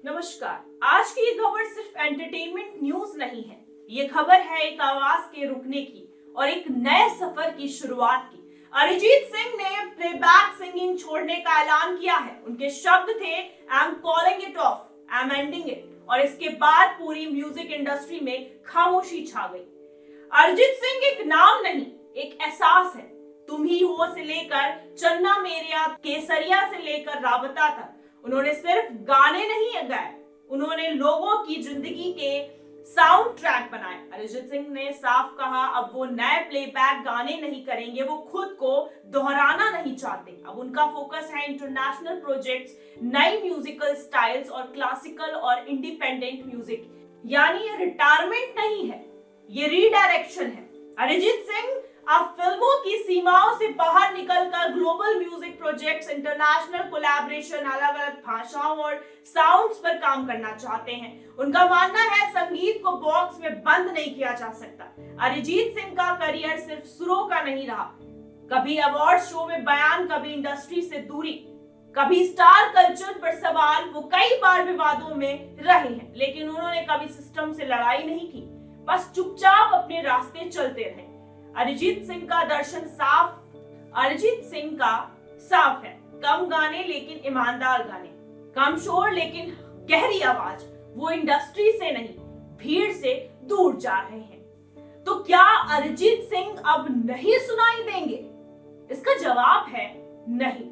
नमस्कार। आज की ये खबर सिर्फ एंटरटेनमेंट न्यूज नहीं है। ये खबर है एक आवाज के रुकने की और एक नए सफर की शुरुआत की। अरिजीत सिंह ने प्लेबैक सिंगिंग छोड़ने का ऐलान किया है। उनके शब्द थे, I am calling it of, I am ending it. और इसके बाद पूरी म्यूजिक इंडस्ट्री में खामोशी छा गई। अरिजीत सिंह एक नाम नहीं, एक एहसास है। तुम ही हो से लेकर चन्ना मेरेया, केसरिया से लेकर राबता तक उन्होंने सिर्फ गाने नहीं गाए, उन्होंने लोगों की जिंदगी के साउंड ट्रैक बनाए। अरिजीत सिंह ने साफ कहा, अब वो नए प्लेबैक गाने नहीं करेंगे, वो खुद को दोहराना नहीं चाहते। अब उनका फोकस है इंटरनेशनल प्रोजेक्ट्स, नई म्यूजिकल स्टाइल्स और क्लासिकल और इंडिपेंडेंट म्यूजिक। यानी ये रिटायरमेंट नहीं है, ये रीडायरेक्शन है। अरिजीत सिंह अब फिल्मों की सीमाओं से बाहर निकलकर global music projects, international collaboration, अलग अलग भाषाओं और साउंड्स पर काम करना चाहते हैं। उनका मानना है संगीत को बॉक्स में बंद नहीं किया जा सकता। अरिजीत सिंह का करियर सिर्फ सुरों का नहीं रहा। कभी अवार्ड शो में बयान, कभी इंडस्ट्री से दूरी, कभी स्टार कल्चर पर सवाल। वो कई बार विवादों में रहे हैं, लेकिन उन्होंने कभी सिस्टम से लड़ाई नहीं की, बस चुपचाप अपने रास्ते चलते रहे। अरिजीत सिंह का दर्शन साफ, अरिजीत सिंह का साफ है। कम गाने लेकिन ईमानदार गाने, कम शोर लेकिन गहरी आवाज। वो इंडस्ट्री से नहीं, भीड़ से दूर जा रहे हैं। तो क्या अरिजीत सिंह अब नहीं सुनाई देंगे? इसका जवाब है नहीं।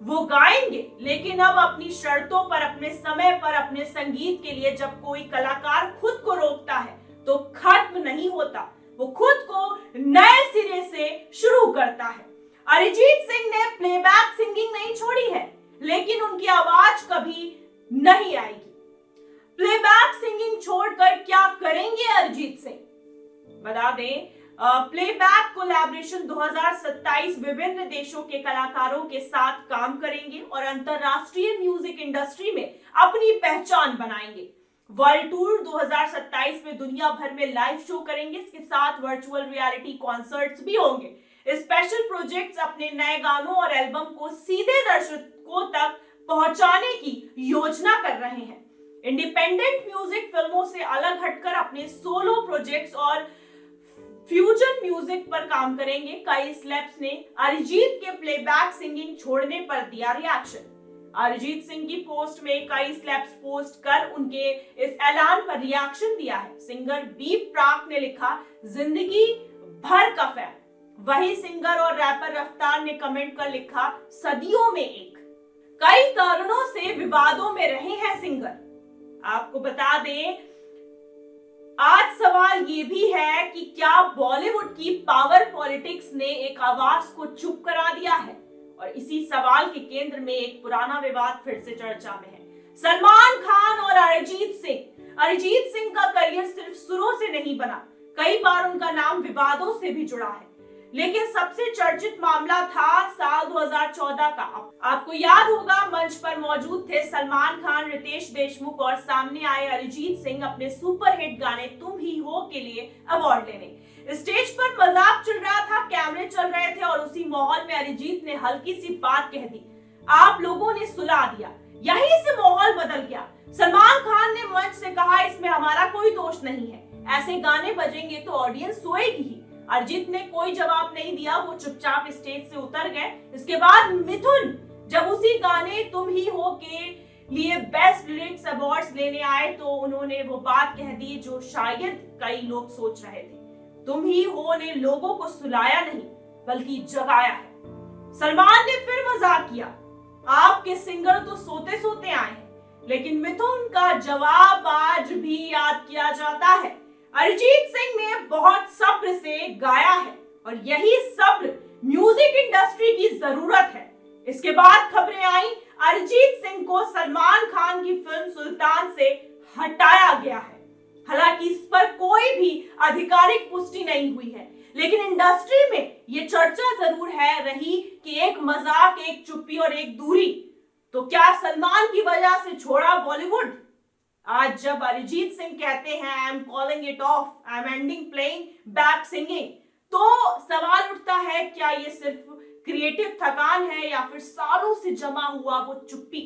वो गाएंगे, लेकिन अब अपनी शर्तों पर, अपने समय पर, अपने संगीत के लिए। जब कोई कलाकार खुद को रोकता है तो खत्म नहीं होता, वो खुद को नए सिरे से शुरू करता है। अरिजीत सिंह ने प्लेबैक सिंगिंग नहीं छोड़ी है, लेकिन उनकी आवाज कभी नहीं आएगी। प्लेबैक सिंगिंग छोड़कर क्या करेंगे अरिजीत सिंह? बता दें, प्लेबैक कोलैबोरेशन 2027 विभिन्न देशों के कलाकारों के साथ काम करेंगे और अंतरराष्ट्रीय म्यूजिक इंडस्ट्री में अपनी पहचान बनाएंगे। वर्ल्ड टूर 2027 में दुनिया भर में लाइव शो करेंगे। इसके साथ वर्चुअल रियलिटी कॉन्सर्ट्स भी होंगे। स्पेशल प्रोजेक्ट्स अपने नए गानों और एल्बम को सीधे दर्शकों तक पहुंचाने की योजना कर रहे हैं। इंडिपेंडेंट म्यूजिक फिल्मों से अलग हटकर अपने सोलो प्रोजेक्ट्स और फ्यूजन म्यूजिक पर काम करेंगे। कई सेलेब्स ने अरिजीत के प्लेबैक सिंगिंग छोड़ने पर दिया रिएक्शन। अरिजीत सिंह की पोस्ट में कई स्लैप्स पोस्ट कर उनके इस ऐलान पर रिएक्शन दिया है। सिंगर बी प्राक ने लिखा, जिंदगी भर का फैन। वही सिंगर और रैपर रफ्तार ने कमेंट कर लिखा, सदियों में एक। कई कारणों से विवादों में रहे हैं सिंगर। आपको बता दें, आज सवाल ये भी है कि क्या बॉलीवुड की पावर पॉलिटिक्स ने एक आवाज को चुप करा दिया है? और इसी सवाल के केंद्र में एक पुराना विवाद फिर से चर्चा में है। सलमान खान और अरिजीत सिंह। अरिजीत सिंह का करियर सिर्फ सुरों से नहीं बना, कई बार उनका नाम विवादों से भी जुड़ा है। लेकिन सबसे चर्चित मामला था साल 2014 का। आपको याद होगा, मंच पर मौजूद थे सलमान खान, रितेश देशमुख और सामने आए अरिजीत सिंह अपने सुपरहिट गाने तुम ही हो के लिए अवार्ड लेने। स्टेज पर मजाक चल रहा था, कैमरे चल रहे थे और उसी माहौल में अरिजीत ने हल्की सी बात कह दी। आप लोगों ने सुला दिया, यहीं से माहौल बदल गया। सलमान खान ने मंच से कहा, इसमें हमारा कोई दोष नहीं है, ऐसे गाने बजेंगे तो ऑडियंस सोएगी ही। अरिजीत ने कोई जवाब नहीं दिया, वो चुपचाप स्टेज से उतर गए। इसके बाद मिथुन जब उसी गाने तुम ही हो के लिए बेस्ट लिरिक्स अवार्ड्स लेने आए तो उन्होंने वो बात कह दी जो शायद कई लोग सोच रहे थे। तुम ही हो ने लोगों को सुलाया नहीं बल्कि जगाया है। सलमान ने फिर मजाक किया, आपके सिंगर तो सोते सोते आए हैं। लेकिन मिथुन का जवाब आज भी याद किया जाता है। अरिजीत सिंह ने बहुत सब्र से गाया है और यही सब्र म्यूजिक इंडस्ट्री की जरूरत है। इसके बाद खबरें आई, अरिजीत सिंह को सलमान खान की फिल्म सुल्तान से हटाया गया है। हालांकि इस पर कोई भी आधिकारिक पुष्टि नहीं हुई है, लेकिन इंडस्ट्री में ये चर्चा जरूर है रही कि एक मजाक, एक चुप्पी और एक दूरी। तो क्या सलमान की वजह से छोड़ा बॉलीवुड? आज जब अरिजीत सिंह कहते हैं I am calling it of, I am ending playing back singing, तो सवाल उठता है, क्या ये सिर्फ क्रिएटिव थकान है या फिर सालों से जमा हुआ वो चुप्पी?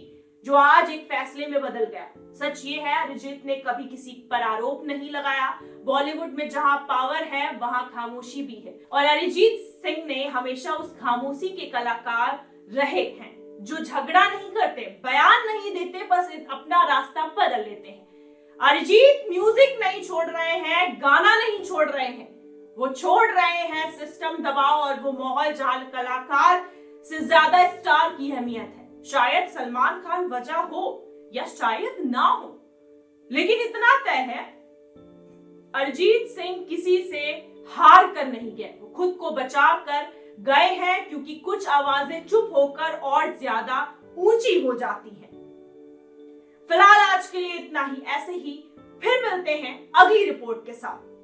जो आज एक फैसले में बदल गया। सच ये है, अरिजीत ने कभी किसी पर आरोप नहीं लगाया। बॉलीवुड में जहां पावर है वहां खामोशी भी है, और अरिजीत सिंह ने हमेशा उस खामोशी के कलाकार रहे हैं जो झगड़ा नहीं करते, बयान नहीं देते, बस अपना रास्ता बदल लेते हैं। अरिजीत म्यूजिक नहीं छोड़ रहे हैं, गाना नहीं छोड़ रहे हैं, वो छोड़ रहे हैं सिस्टम, दबाव और वो माहौल जहां कलाकार से ज्यादा स्टार की अहमियत है। शायद सलमान खान वजह हो या शायद ना हो, लेकिन इतना तय है, अरिजीत सिंह किसी से हार कर नहीं गए, वो खुद को बचा कर गए हैं, क्योंकि कुछ आवाजें चुप होकर और ज्यादा ऊंची हो जाती हैं। फिलहाल आज के लिए इतना ही। ऐसे ही फिर मिलते हैं अगली रिपोर्ट के साथ।